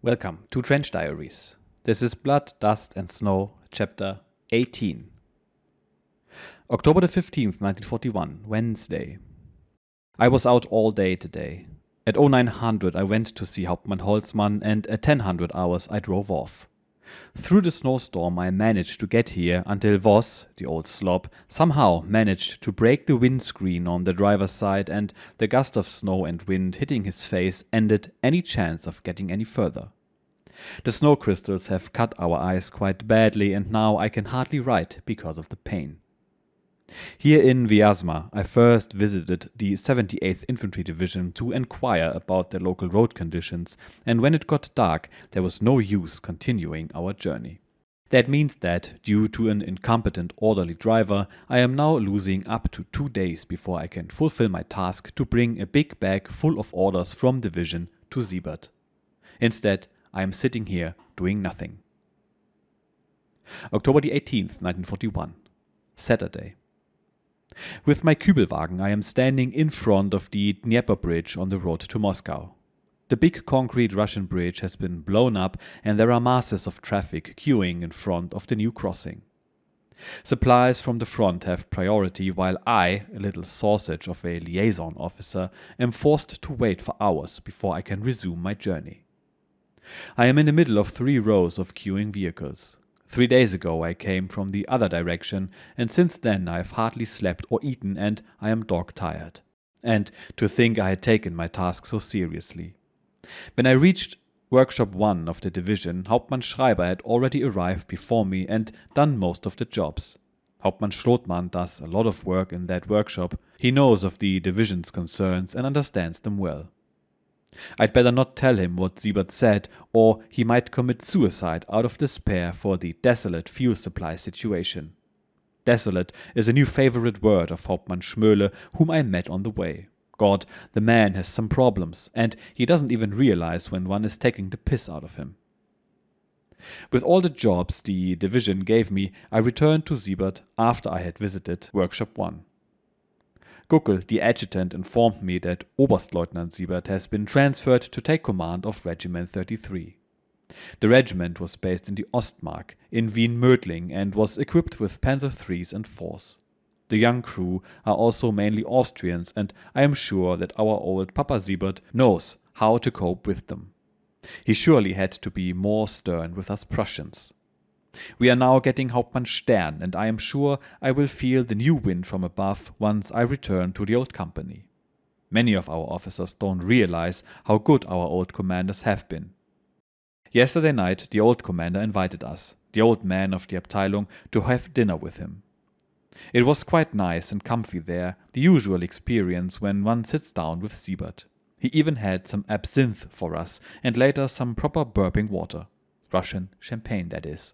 Welcome to Trench Diaries. This is Blood, Dust and Snow, Chapter 18. October the 15th, 1941, Wednesday. I was out all day today. At 0900 I went to see Hauptmann Holzmann, and at 1000 hours I drove off. Through the snowstorm I managed to get here until Voss, the old slob, somehow managed to break the windscreen on the driver's side, and the gust of snow and wind hitting his face ended any chance of getting any further. The snow crystals have cut our eyes quite badly, and now I can hardly write because of the pain. Here in Vyazma I first visited the 78th Infantry Division to inquire about their local road conditions, and when it got dark there was no use continuing our journey. That means that, due to an incompetent orderly driver, I am now losing up to 2 days before I can fulfill my task to bring a big bag full of orders from division to Siebert. Instead, I am sitting here doing nothing. October the 18th, 1941, Saturday. With my Kübelwagen I am standing in front of the Dnieper Bridge on the road to Moscow. The big concrete Russian bridge has been blown up, and there are masses of traffic queuing in front of the new crossing. Supplies from the front have priority, while I, a little sausage of a liaison officer, am forced to wait for hours before I can resume my journey. I am in the middle of 3 rows of queuing vehicles. 3 days ago I came from the other direction, and since then I have hardly slept or eaten, and I am dog-tired. And to think I had taken my task so seriously. When I reached Workshop 1 of the division, Hauptmann Schreiber had already arrived before me and done most of the jobs. Hauptmann Schlotmann does a lot of work in that workshop. He knows of the division's concerns and understands them well. I'd better not tell him what Siebert said, or he might commit suicide out of despair for the desolate fuel supply situation. Desolate is a new favorite word of Hauptmann Schmöhle, whom I met on the way. God, the man has some problems, and he doesn't even realize when one is taking the piss out of him. With all the jobs the division gave me, I returned to Siebert after I had visited Workshop 1. Guckel, the adjutant, informed me that Oberleutnant Siebert has been transferred to take command of Regiment 33. The regiment was based in the Ostmark, in Wien-Mödling, and was equipped with Panzer IIIs and IVs. The young crew are also mainly Austrians, and I am sure that our old Papa Siebert knows how to cope with them. He surely had to be more stern with us Prussians. We are now getting Hauptmann Stern, and I am sure I will feel the new wind from above once I return to the old company. Many of our officers don't realize how good our old commanders have been. Yesterday night the old commander invited us, the old man of the Abteilung, to have dinner with him. It was quite nice and comfy there, the usual experience when one sits down with Siebert. He even had some absinthe for us, and later some proper burping water. Russian champagne, that is.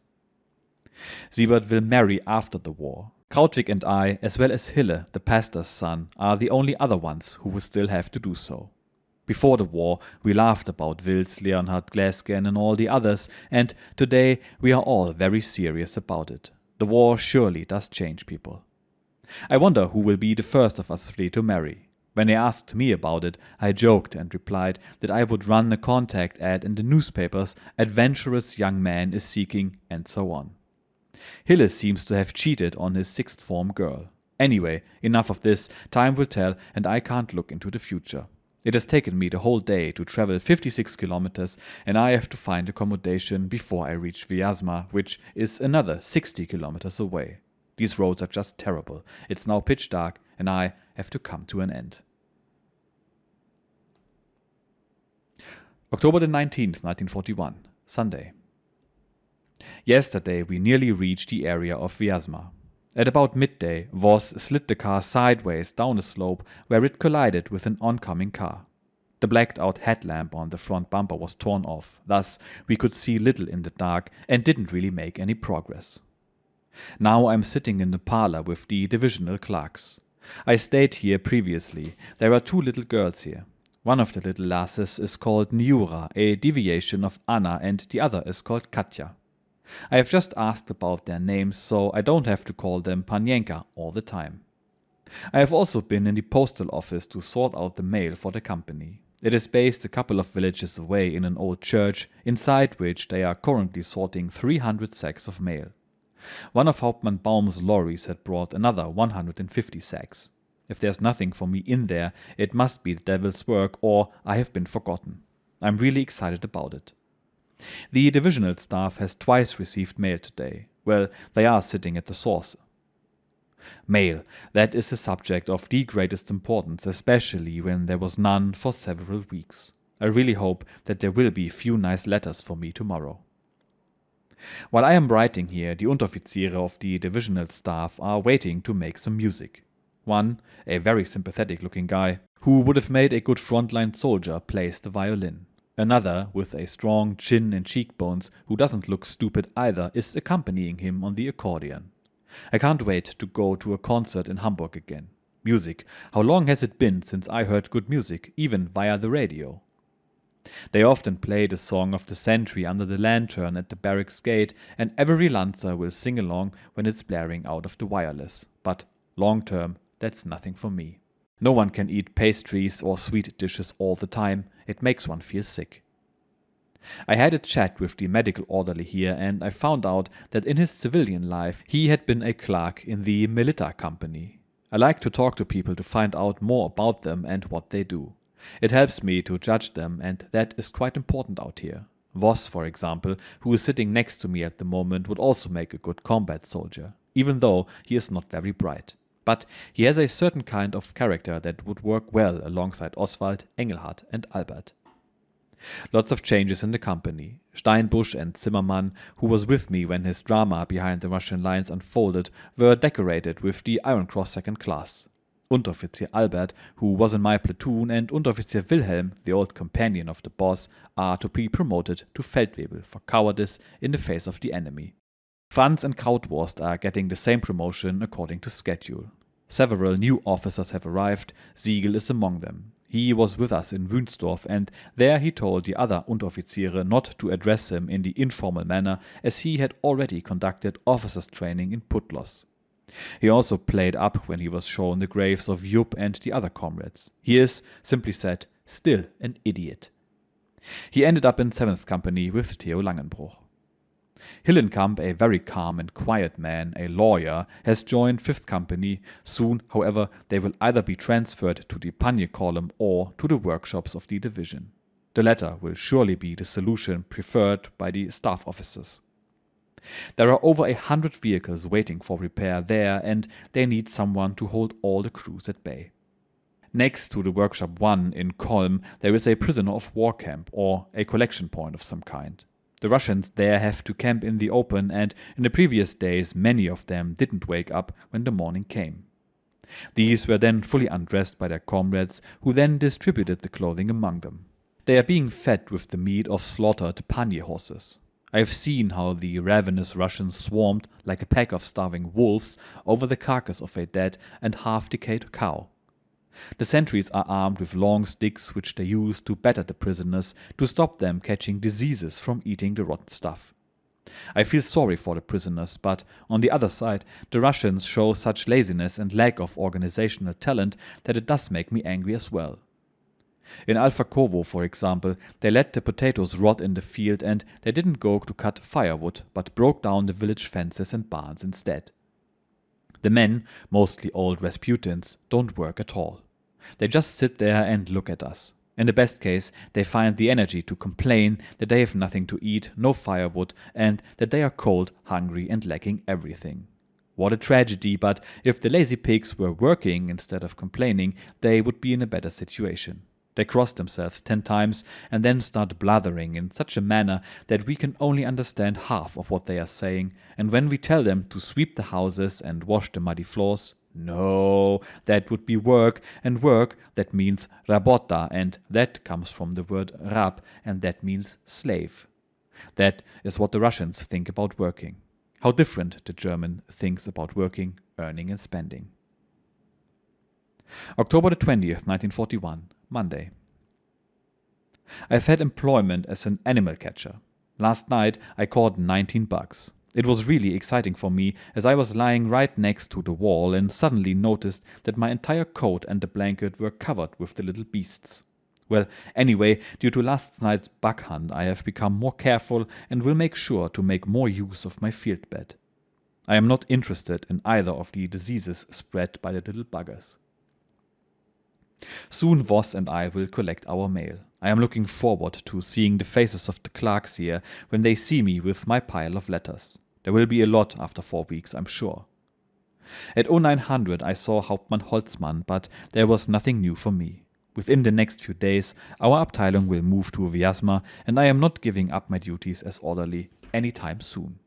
Siebert will marry after the war. Krautwig and I, as well as Hille, the pastor's son, are the only other ones who will still have to do so. Before the war, we laughed about Wils, Leonhard Glasgen and all the others, and today we are all very serious about it. The war surely does change people. I wonder who will be the first of us 3 to marry. When they asked me about it, I joked and replied that I would run a contact ad in the newspapers, adventurous young man is seeking, and so on. Hille seems to have cheated on his 6th form girl. Anyway, enough of this, time will tell, and I can't look into the future. It has taken me the whole day to travel 56 kilometers, and I have to find accommodation before I reach Vyazma, which is another 60 kilometers away. These roads are just terrible. It's now pitch dark, and I have to come to an end. October the 19th, 1941, Sunday. Yesterday we nearly reached the area of Vyazma. At about midday, Voss slid the car sideways down a slope where it collided with an oncoming car. The blacked-out headlamp on the front bumper was torn off, thus we could see little in the dark and didn't really make any progress. Now I'm sitting in the parlor with the divisional clerks. I stayed here previously. There are 2 little girls here. One of the little lasses is called Niura, a deviation of Anna, and the other is called Katya. I have just asked about their names, so I don't have to call them Panienka all the time. I have also been in the postal office to sort out the mail for the company. It is based a couple of villages away in an old church, inside which they are currently sorting 300 sacks of mail. One of Hauptmann Baum's lorries had brought another 150 sacks. If there's nothing for me in there, it must be the devil's work, or I have been forgotten. I'm really excited about it. The divisional staff has twice received mail today. Well, they are sitting at the saucer. Mail, that is a subject of the greatest importance, especially when there was none for several weeks. I really hope that there will be a few nice letters for me tomorrow. While I am writing here, the Unteroffiziere of the divisional staff are waiting to make some music. One, a very sympathetic-looking guy, who would have made a good frontline soldier, plays the violin. Another, with a strong chin and cheekbones, who doesn't look stupid either, is accompanying him on the accordion. I can't wait to go to a concert in Hamburg again. Music. How long has it been since I heard good music, even via the radio? They often play the song of the sentry under the lantern at the barracks gate, and every Lancer will sing along when it's blaring out of the wireless. But long term, that's nothing for me. No one can eat pastries or sweet dishes all the time. It makes one feel sick. I had a chat with the medical orderly here, and I found out that in his civilian life he had been a clerk in the Milita company. I like to talk to people to find out more about them and what they do. It helps me to judge them, and that is quite important out here. Voss, for example, who is sitting next to me at the moment, would also make a good combat soldier, even though he is not very bright. But he has a certain kind of character that would work well alongside Oswald, Engelhardt and Albert. Lots of changes in the company. Steinbusch and Zimmermann, who was with me when his drama behind the Russian lines unfolded, were decorated with the Iron Cross Second Class. Unteroffizier Albert, who was in my platoon, and Unteroffizier Wilhelm, the old companion of the boss, are to be promoted to Feldwebel for cowardice in the face of the enemy. Franz and Krautwurst are getting the same promotion according to schedule. Several new officers have arrived. Siegel is among them. He was with us in Wünsdorf, and there he told the other Unteroffiziere not to address him in the informal manner, as he had already conducted officers' training in Putlos. He also played up when he was shown the graves of Jupp and the other comrades. He is, simply said, still an idiot. He ended up in 7th Company with Theo Langenbruch. Hillenkamp, a very calm and quiet man, a lawyer, has joined 5th Company. Soon, however, they will either be transferred to the Panje column or to the workshops of the division. The latter will surely be the solution preferred by the staff officers. There are over 100 vehicles waiting for repair there, and they need someone to hold all the crews at bay. Next to the Workshop 1 in Kolm, there is a prisoner of war camp, or a collection point of some kind. The Russians there have to camp in the open, and in the previous days many of them didn't wake up when the morning came. These were then fully undressed by their comrades, who then distributed the clothing among them. They are being fed with the meat of slaughtered Panje horses. I have seen how the ravenous Russians swarmed like a pack of starving wolves over the carcass of a dead and half-decayed cow. The sentries are armed with long sticks which they use to batter the prisoners to stop them catching diseases from eating the rotten stuff. I feel sorry for the prisoners, but on the other side, the Russians show such laziness and lack of organizational talent that it does make me angry as well. In Alfakovo, for example, they let the potatoes rot in the field, and they didn't go to cut firewood, but broke down the village fences and barns instead. The men, mostly old Rasputins, don't work at all. They just sit there and look at us. In the best case, they find the energy to complain that they have nothing to eat, no firewood, and that they are cold, hungry, and lacking everything. What a tragedy, but if the lazy pigs were working instead of complaining, they would be in a better situation. They cross themselves 10 times and then start blathering in such a manner that we can only understand half of what they are saying, and when we tell them to sweep the houses and wash the muddy floors, no, that would be work, and work, that means rabota, and that comes from the word rab, and that means slave. That is what the Russians think about working. How different the German thinks about working, earning and spending. October the 20th, 1941, Monday. I've had employment as an animal catcher. Last night I caught 19 bugs. It was really exciting for me, as I was lying right next to the wall and suddenly noticed that my entire coat and the blanket were covered with the little beasts. Well, anyway, due to last night's bug hunt, I have become more careful and will make sure to make more use of my field bed. I am not interested in either of the diseases spread by the little buggers. Soon Voss and I will collect our mail. I am looking forward to seeing the faces of the clerks here when they see me with my pile of letters. There will be a lot after 4 weeks, I'm sure. At 0900 I saw Hauptmann Holzmann, but there was nothing new for me. Within the next few days, our Abteilung will move to Vyazma, and I am not giving up my duties as orderly anytime soon.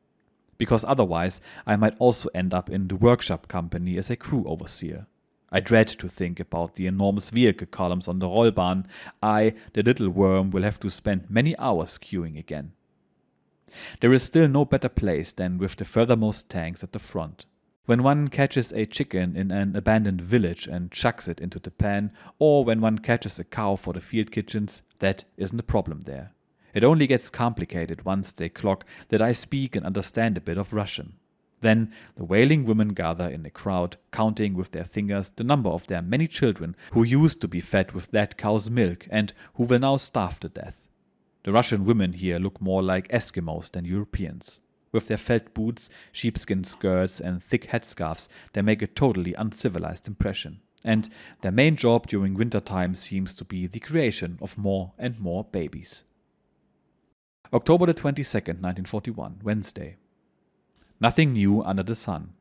Because otherwise, I might also end up in the workshop company as a crew overseer. I dread to think about the enormous vehicle columns on the Rollbahn. I, the little worm, will have to spend many hours queuing again. There is still no better place than with the furthermost tanks at the front. When one catches a chicken in an abandoned village and chucks it into the pan, or when one catches a cow for the field kitchens, that isn't a problem there. It only gets complicated once they clock that I speak and understand a bit of Russian. Then the wailing women gather in a crowd, counting with their fingers the number of their many children who used to be fed with that cow's milk and who will now starve to death. The Russian women here look more like Eskimos than Europeans. With their felt boots, sheepskin skirts, and thick headscarves, they make a totally uncivilized impression. And their main job during wintertime seems to be the creation of more and more babies. October the 22nd, 1941, Wednesday. Nothing new under the sun.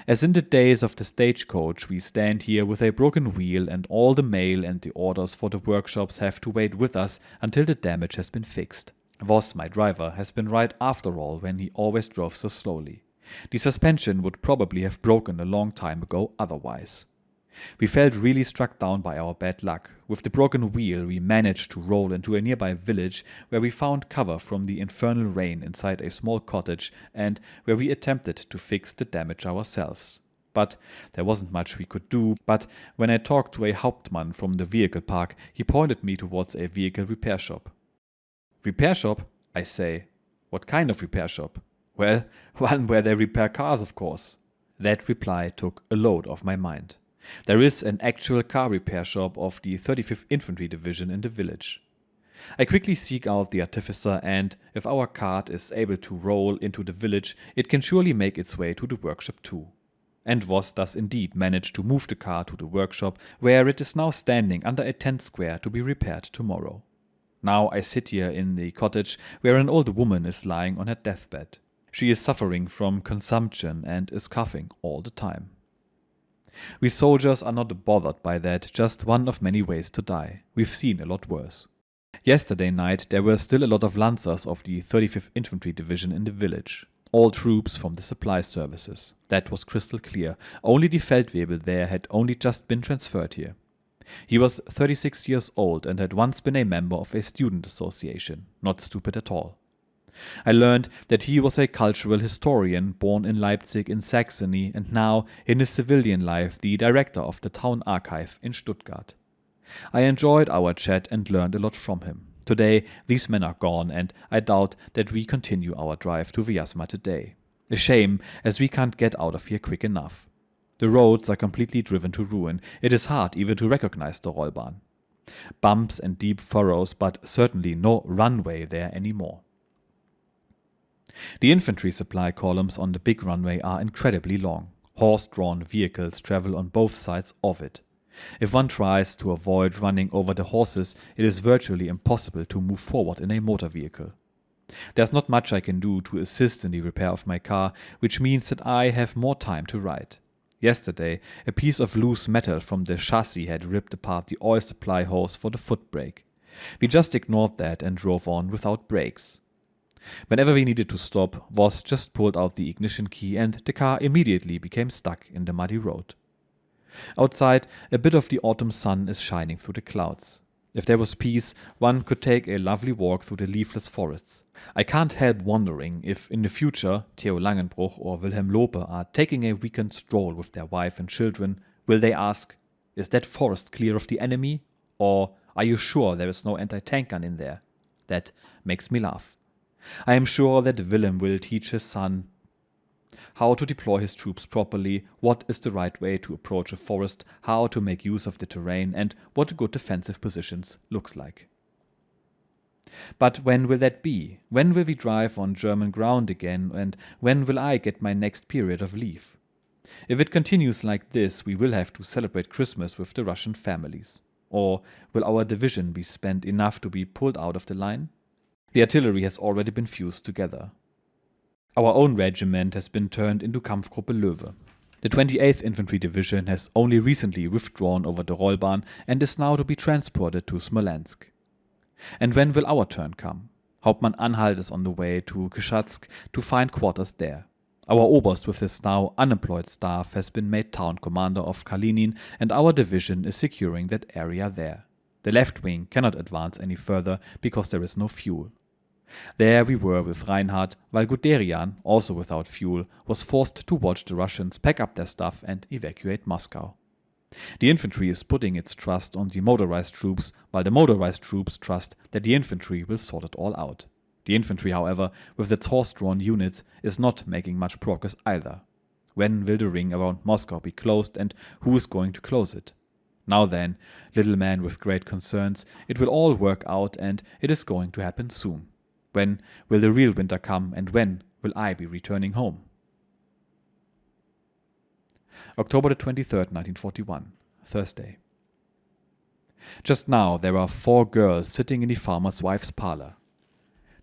As in the days of the stagecoach, we stand here with a broken wheel, and all the mail and the orders for the workshops have to wait with us until the damage has been fixed. Voss, my driver, has been right after all when he always drove so slowly. The suspension would probably have broken a long time ago otherwise. We felt really struck down by our bad luck. With the broken wheel, we managed to roll into a nearby village where we found cover from the infernal rain inside a small cottage and where we attempted to fix the damage ourselves. But there wasn't much we could do, but when I talked to a Hauptmann from the vehicle park, he pointed me towards a vehicle repair shop. Repair shop? I say. What kind of repair shop? Well, one where they repair cars, of course. That reply took a load off my mind. There is an actual car repair shop of the 35th Infantry Division in the village. I quickly seek out the artificer, and if our cart is able to roll into the village, it can surely make its way to the workshop too. And Voss does indeed manage to move the car to the workshop, where it is now standing under a tent square to be repaired tomorrow. Now I sit here in the cottage where an old woman is lying on her deathbed. She is suffering from consumption and is coughing all the time. We soldiers are not bothered by that, just one of many ways to die. We've seen a lot worse. Yesterday night there were still a lot of Lancers of the 35th Infantry Division in the village. All troops from the supply services. That was crystal clear. Only the Feldwebel there had only just been transferred here. He was 36 years old and had once been a member of a student association. Not stupid at all. I learned that he was a cultural historian born in Leipzig in Saxony and now, in his civilian life, the director of the town archive in Stuttgart. I enjoyed our chat and learned a lot from him. Today, these men are gone, and I doubt that we continue our drive to Vyazma today. A shame, as we can't get out of here quick enough. The roads are completely driven to ruin. It is hard even to recognize the Rollbahn. Bumps and deep furrows, but certainly no runway there anymore. The infantry supply columns on the big runway are incredibly long. Horse-drawn vehicles travel on both sides of it. If one tries to avoid running over the horses, it is virtually impossible to move forward in a motor vehicle. There's not much I can do to assist in the repair of my car, which means that I have more time to ride. Yesterday, a piece of loose metal from the chassis had ripped apart the oil supply hose for the foot brake. We just ignored that and drove on without brakes. Whenever we needed to stop, Voss just pulled out the ignition key and the car immediately became stuck in the muddy road. Outside, a bit of the autumn sun is shining through the clouds. If there was peace, one could take a lovely walk through the leafless forests. I can't help wondering if in the future Theo Langenbruch or Wilhelm Lope are taking a weekend stroll with their wife and children. Will they ask, "Is that forest clear of the enemy?" Or, "Are you sure there is no anti-tank gun in there?" That makes me laugh. I am sure that Willem will teach his son How to deploy his troops properly, what is the right way to approach a forest, how to make use of the terrain, and what good defensive positions looks like. But when will that be? When will we drive on German ground again, and when will I get my next period of leave? If it continues like this, we will have to celebrate Christmas with the Russian families. Or will our division be spent enough to be pulled out of the line? The artillery has already been fused together. Our own regiment has been turned into Kampfgruppe Löwe. The 28th Infantry Division has only recently withdrawn over the Rollbahn and is now to be transported to Smolensk. And when will our turn come? Hauptmann Anhalt is on the way to Kshazk to find quarters there. Our Oberst with his now unemployed staff has been made town commander of Kalinin, and our division is securing that area there. The left wing cannot advance any further because there is no fuel. There we were with Reinhard, while Guderian, also without fuel, was forced to watch the Russians pack up their stuff and evacuate Moscow. The infantry is putting its trust on the motorized troops, while the motorized troops trust that the infantry will sort it all out. The infantry, however, with its horse-drawn units, is not making much progress either. When will the ring around Moscow be closed, and who is going to close it? Now then, little man with great concerns, it will all work out, and it is going to happen soon. When will the real winter come, and when will I be returning home? October the 23rd, 1941, Thursday. Just now there are 4 girls sitting in the farmer's wife's parlor.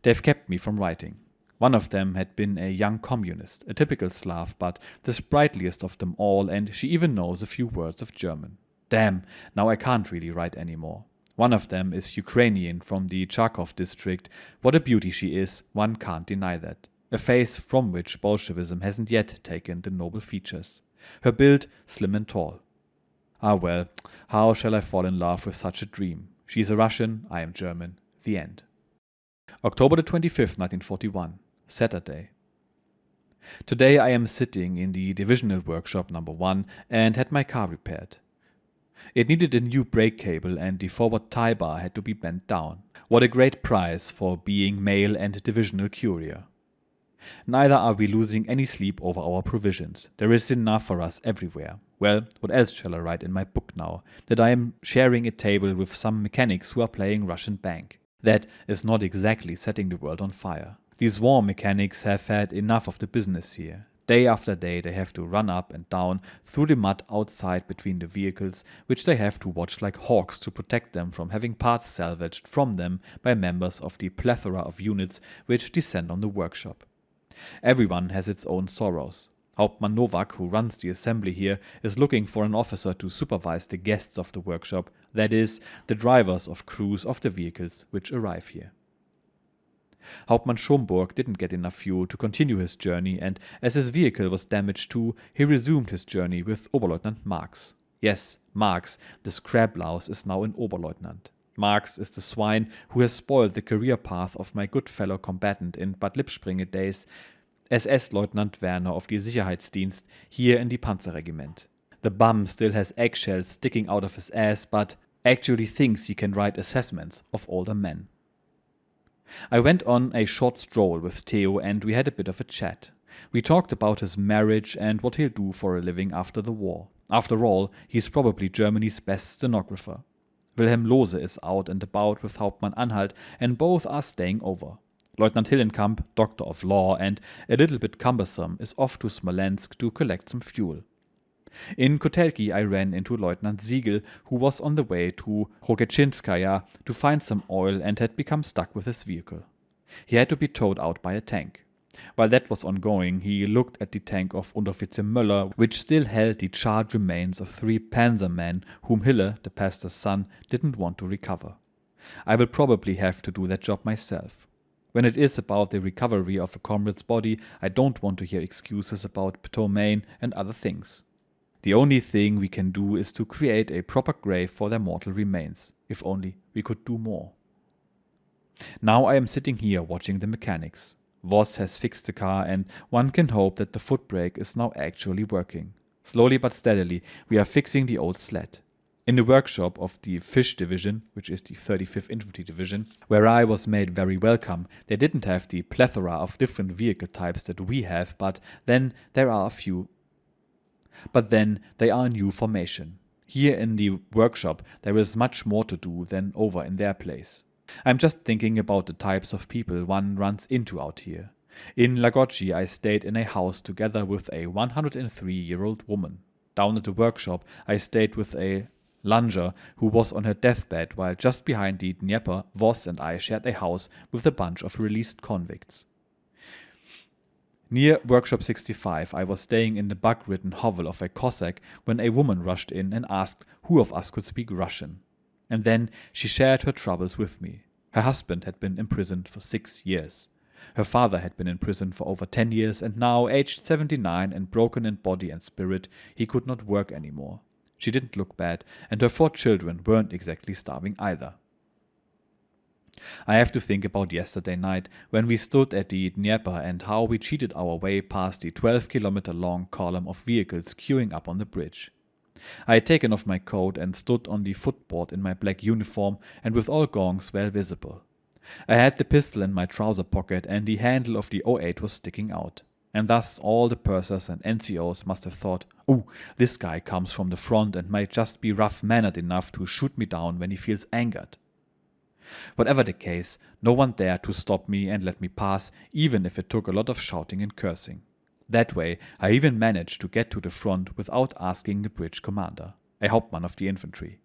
They've kept me from writing. One of them had been a young communist, a typical Slav, but the sprightliest of them all, and she even knows a few words of German. Damn, now I can't really write anymore. One of them is Ukrainian from the Charkov district. What a beauty she is, one can't deny that. A face from which Bolshevism hasn't yet taken the noble features. Her build slim and tall. Ah well, how shall I fall in love with such a dream? She is a Russian, I am German. The end. October the 25th, 1941, Saturday. Today I am sitting in the divisional workshop number 1 and had my car repaired. It needed a new brake cable and the forward tie bar had to be bent down. What a great prize for being mail and divisional courier. Neither are we losing any sleep over our provisions. There is enough for us everywhere. Well, what else shall I write in my book now? That I am sharing a table with some mechanics who are playing Russian bank. That is not exactly setting the world on fire. These war mechanics have had enough of the business here. Day after day they have to run up and down through the mud outside between the vehicles, which they have to watch like hawks to protect them from having parts salvaged from them by members of the plethora of units which descend on the workshop. Everyone has its own sorrows. Hauptmann Novak, who runs the assembly here, is looking for an officer to supervise the guests of the workshop, that is, the drivers of crews of the vehicles which arrive here. Hauptmann Schomburg didn't get enough fuel to continue his journey, and as his vehicle was damaged too, he resumed his journey with Oberleutnant Marx. Yes, Marx, this crab louse, is now an Oberleutnant. Marx is the swine who has spoiled the career path of my good fellow combatant in Bad Lippspringe days, SS-Leutnant Werner of the Sicherheitsdienst, here in the Panzer-Regiment. The bum still has eggshells sticking out of his ass, but actually thinks he can write assessments of older men. I went on a short stroll with Theo and we had a bit of a chat. We talked about his marriage and what he'll do for a living after the war. After all, he's probably Germany's best stenographer. Wilhelm Lose is out and about with Hauptmann Anhalt and both are staying over. Lieutenant Hillenkamp, doctor of law and a little bit cumbersome, is off to Smolensk to collect some fuel. In Kotelki I ran into Lieutenant Siegel, who was on the way to Roketchinskaya to find some oil and had become stuck with his vehicle. He had to be towed out by a tank. While that was ongoing, he looked at the tank of Unteroffizier Möller, which still held the charred remains of 3 panzer men whom Hille, the pastor's son, didn't want to recover. I will probably have to do that job myself. When it is about the recovery of a comrade's body, I don't want to hear excuses about ptomaine and other things. The only thing we can do is to create a proper grave for their mortal remains. If only we could do more. Now I am sitting here watching the mechanics. Voss has fixed the car and one can hope that the foot brake is now actually working. Slowly but steadily we are fixing the old sled. In the workshop of the Fish Division, which is the 35th Infantry Division, where I was made very welcome, they didn't have the plethora of different vehicle types that we have, but then there are a few. But then they are a new formation. Here in the workshop there is much more to do than over in their place. I'm just thinking about the types of people one runs into out here. In Lagocci I stayed in a house together with a 103-year-old woman. Down at the workshop I stayed with a lunger who was on her deathbed, while just behind the Dnieper, Voss and I shared a house with a bunch of released convicts. Near Workshop 65 I was staying in the bug-ridden hovel of a Cossack when a woman rushed in and asked who of us could speak Russian. And then she shared her troubles with me. Her husband had been imprisoned for 6 years. Her father had been in prison for over 10 years, and now, aged 79 and broken in body and spirit, he could not work anymore. She didn't look bad, and her 4 children weren't exactly starving either. I have to think about yesterday night when we stood at the Dnieper and how we cheated our way past the 12-kilometer-long column of vehicles queuing up on the bridge. I had taken off my coat and stood on the footboard in my black uniform and with all gongs well visible. I had the pistol in my trouser pocket and the handle of the 08 was sticking out. And thus all the pursers and NCOs must have thought, "Oh, this guy comes from the front and might just be rough-mannered enough to shoot me down when he feels angered." Whatever the case, no one dared to stop me and let me pass, even if it took a lot of shouting and cursing. That way, I even managed to get to the front without asking the bridge commander, a Hauptmann of the infantry.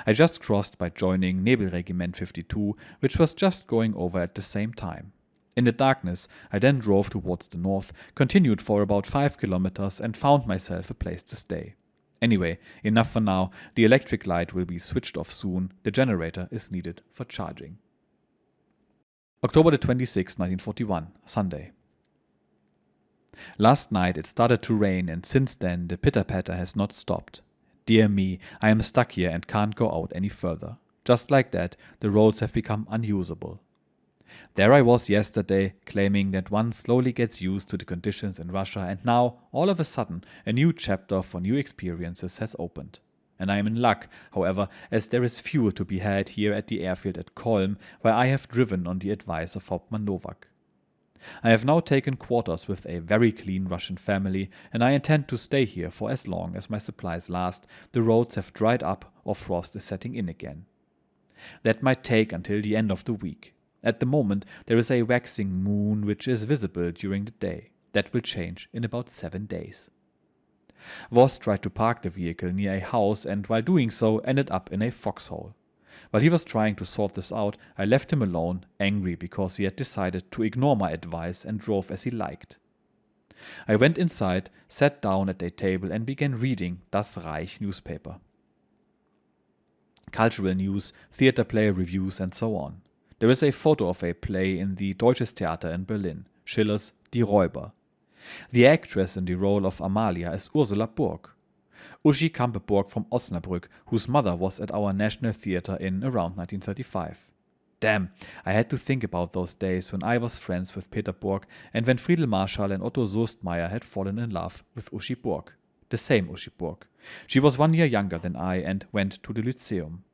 I just crossed by joining Nebelregiment 52, which was just going over at the same time. In the darkness, I then drove towards the north, continued for about 5 kilometers and found myself a place to stay. Anyway, enough for now, the electric light will be switched off soon, the generator is needed for charging. October the 26th, 1941, Sunday. Last night it started to rain and since then the pitter-patter has not stopped. Dear me, I am stuck here and can't go out any further. Just like that, the roads have become unusable. There I was yesterday, claiming that one slowly gets used to the conditions in Russia, and now, all of a sudden, a new chapter for new experiences has opened. And I am in luck, however, as there is fuel to be had here at the airfield at Kolm, where I have driven on the advice of Hauptmann Nowak. I have now taken quarters with a very clean Russian family, and I intend to stay here for as long as my supplies last, the roads have dried up or frost is setting in again. That might take until the end of the week. At the moment there is a waxing moon which is visible during the day. That will change in about 7 days. Voss tried to park the vehicle near a house and while doing so ended up in a foxhole. While he was trying to sort this out, I left him alone, angry because he had decided to ignore my advice and drove as he liked. I went inside, sat down at a table and began reading Das Reich newspaper. Cultural news, theater play reviews and so on. There is a photo of a play in the Deutsches Theater in Berlin, Schiller's Die Räuber. The actress in the role of Amalia is Ursula Burg. Uschi Kampeburg from Osnabrück, whose mother was at our National Theatre in around 1935. Damn, I had to think about those days when I was friends with Peter Burg and when Friedel Marschall and Otto Soestmeier had fallen in love with Uschi Burg. The same Uschi Burg. She was 1 year younger than I and went to the Lyceum.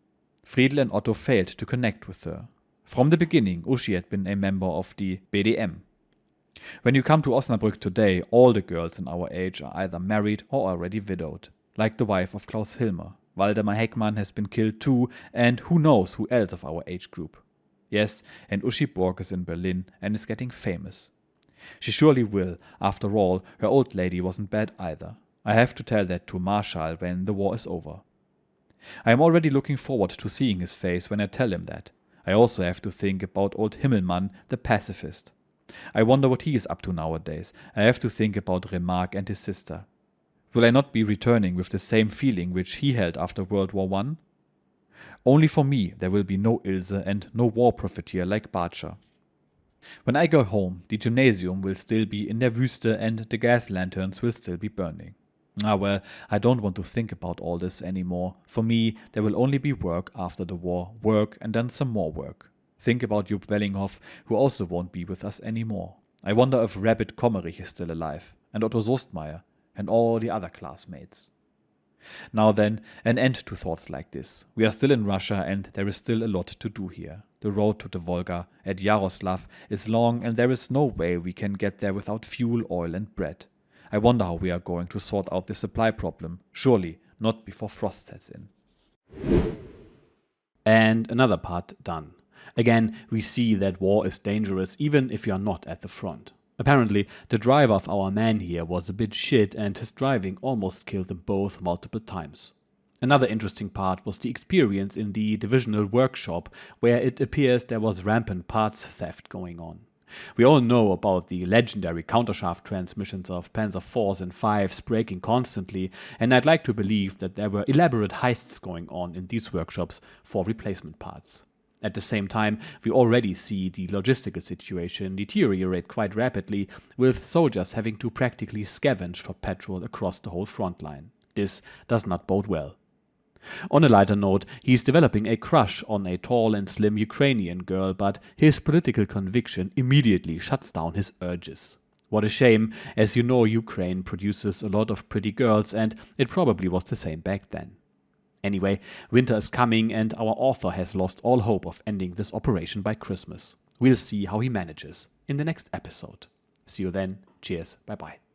Friedel and Otto failed to connect with her. From the beginning, Uschi had been a member of the BDM. When you come to Osnabrück today, all the girls in our age are either married or already widowed. Like the wife of Klaus Hilmer. Waldemar Heckmann has been killed too, and who knows who else of our age group. Yes, and Uschi Burg is in Berlin and is getting famous. She surely will. After all, her old lady wasn't bad either. I have to tell that to Marschall when the war is over. I am already looking forward to seeing his face when I tell him that. I also have to think about old Himmelmann, the pacifist. I wonder what he is up to nowadays. I have to think about Remarque and his sister. Will I not be returning with the same feeling which he held after World War I? Only for me there will be no Ilse and no war profiteer like Barcher. When I go home, the gymnasium will still be in der Wüste and the gas lanterns will still be burning. Ah well, I don't want to think about all this anymore. For me, there will only be work after the war, work and then some more work. Think about Jupp Wellinghoff, who also won't be with us anymore. I wonder if Rabbit Kommerich is still alive, and Otto Soestmeier, and all the other classmates. Now then, an end to thoughts like this. We are still in Russia and there is still a lot to do here. The road to the Volga at Yaroslav is long and there is no way we can get there without fuel, oil and bread. I wonder how we are going to sort out the supply problem. Surely not before frost sets in. And another part done. Again, we see that war is dangerous even if you are not at the front. Apparently, the driver of our man here was a bit shit and his driving almost killed them both multiple times. Another interesting part was the experience in the divisional workshop, where it appears there was rampant parts theft going on. We all know about the legendary countershaft transmissions of Panzer IVs and Vs breaking constantly, and I'd like to believe that there were elaborate heists going on in these workshops for replacement parts. At the same time, we already see the logistical situation deteriorate quite rapidly, with soldiers having to practically scavenge for petrol across the whole front line. This does not bode well. On a lighter note, he's developing a crush on a tall and slim Ukrainian girl, but his political conviction immediately shuts down his urges. What a shame, as you know, Ukraine produces a lot of pretty girls, and it probably was the same back then. Anyway, winter is coming and our author has lost all hope of ending this operation by Christmas. We'll see how he manages in the next episode. See you then. Cheers. Bye bye.